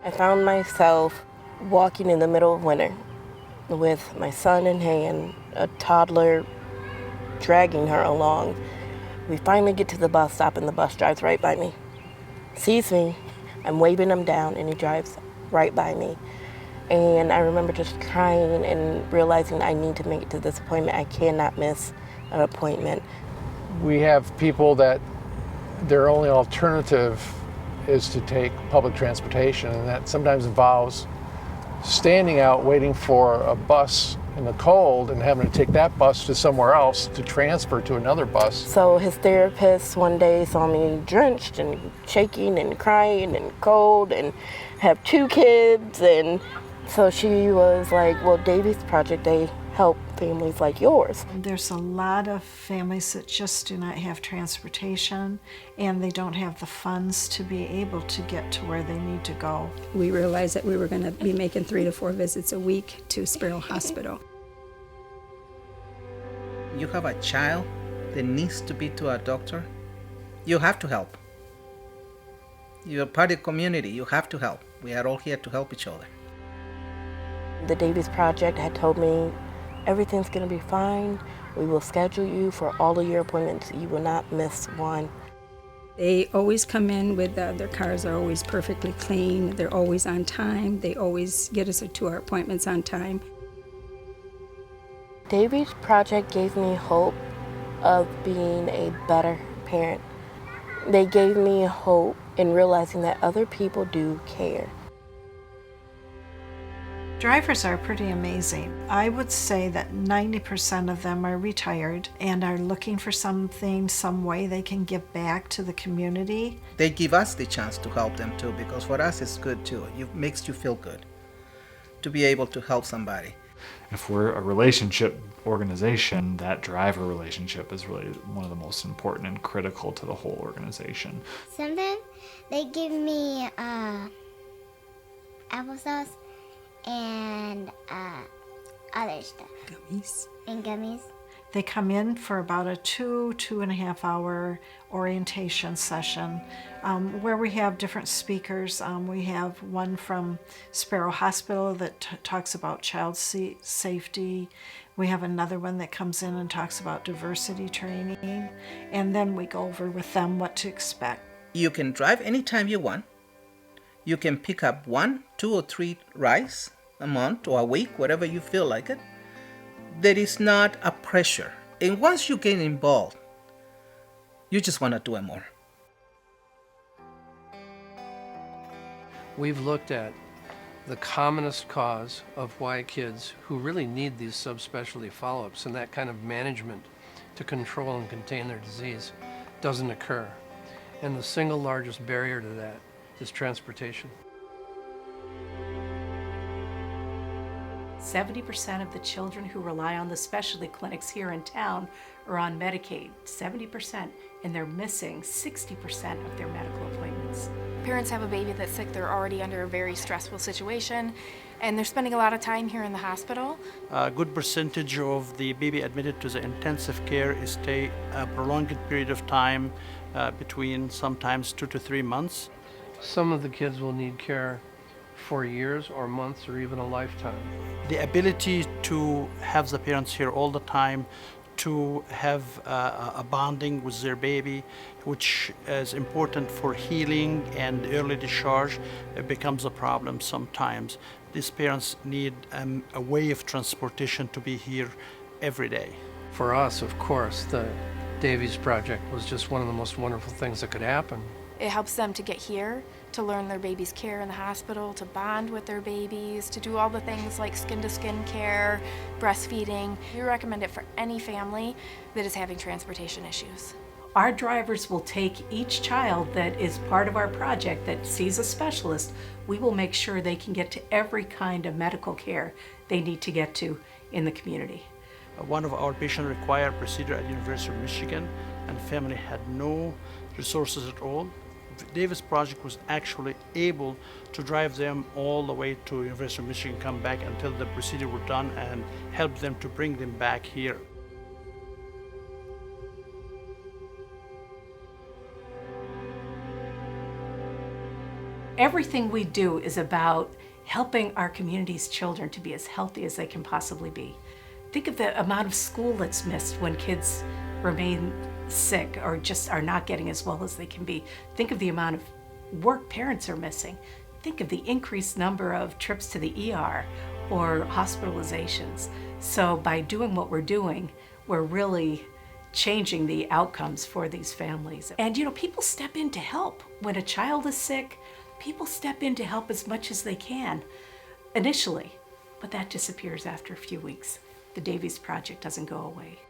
I found myself walking in the middle of winter with my son in hand, a toddler dragging her along. We finally get to the bus stop and the bus drives right by me. Sees me, I'm waving him down and he drives right by me. And I remember just crying and realizing I need to make it to this appointment. I cannot miss an appointment. We have people that their only alternative is to take public transportation, and that sometimes involves standing out waiting for a bus in the cold and having to take that bus to somewhere else to transfer to another bus. So his therapist one day saw me drenched and shaking and crying and cold and have 2 kids, and so she was like, well, Davies Project, they help families like yours. There's a lot of families that just do not have transportation, and they don't have the funds to be able to get to where they need to go. We realized that we were going to be making 3 to 4 visits a week to Sparrow Hospital. You have a child that needs to be to a doctor, you have to help. You're part of the community, you have to help. We are all here to help each other. The Davies Project had told me, everything's going to be fine. We will schedule you for all of your appointments. You will not miss one. They always come in with, their cars are always perfectly clean. They're always on time. They always get us to our appointments on time. Davies Project gave me hope of being a better parent. They gave me hope in realizing that other people do care. Drivers are pretty amazing. I would say that 90% of them are retired and are looking for something, some way they can give back to the community. They give us the chance to help them too, because for us it's good too. It makes you feel good to be able to help somebody. If we're a relationship organization, that driver relationship is really one of the most important and critical to the whole organization. Sometimes they give me applesauce and other stuff. Gummies. And gummies. They come in for about a 2.5 hour orientation session where we have different speakers. We have one from Sparrow Hospital that talks about child safety. We have another one that comes in and talks about diversity training. And then we go over with them what to expect. You can drive anytime you want. You can pick up 1, 2, or 3 rides a month or a week, whatever you feel like it. There is not a pressure. And once you get involved, you just want to do it more. We've looked at the commonest cause of why kids who really need these subspecialty follow-ups and that kind of management to control and contain their disease doesn't occur. And the single largest barrier to that is transportation. 70% of the children who rely on the specialty clinics here in town are on Medicaid, 70%, and they're missing 60% of their medical appointments. Parents have a baby that's sick, they're already under a very stressful situation, and they're spending a lot of time here in the hospital. A good percentage of the baby admitted to the intensive care stay a prolonged period of time, between sometimes 2 to 3 months. Some of the kids will need care for years or months or even a lifetime. The ability to have the parents here all the time, to have a bonding with their baby, which is important for healing and early discharge, it becomes a problem sometimes. These parents need a way of transportation to be here every day. For us, of course, the Davies Project was just one of the most wonderful things that could happen. It helps them to get here, to learn their baby's care in the hospital, to bond with their babies, to do all the things like skin-to-skin care, breastfeeding. We recommend it for any family that is having transportation issues. Our drivers will take each child that is part of our project that sees a specialist. We will make sure they can get to every kind of medical care they need to get to in the community. One of our patients required a procedure at University of Michigan, and family had no resources at all. Davies Project was actually able to drive them all the way to University of Michigan, come back until the procedure were done, and help them to bring them back here. Everything we do is about helping our community's children to be as healthy as they can possibly be. Think of the amount of school that's missed when kids remain sick or just are not getting as well as they can be. Think of the amount of work parents are missing. Think of the increased number of trips to the ER or hospitalizations. So by doing what we're doing, we're really changing the outcomes for these families. And people step in to help. When a child is sick, people step in to help as much as they can initially, but that disappears after a few weeks. The Davies Project doesn't go away.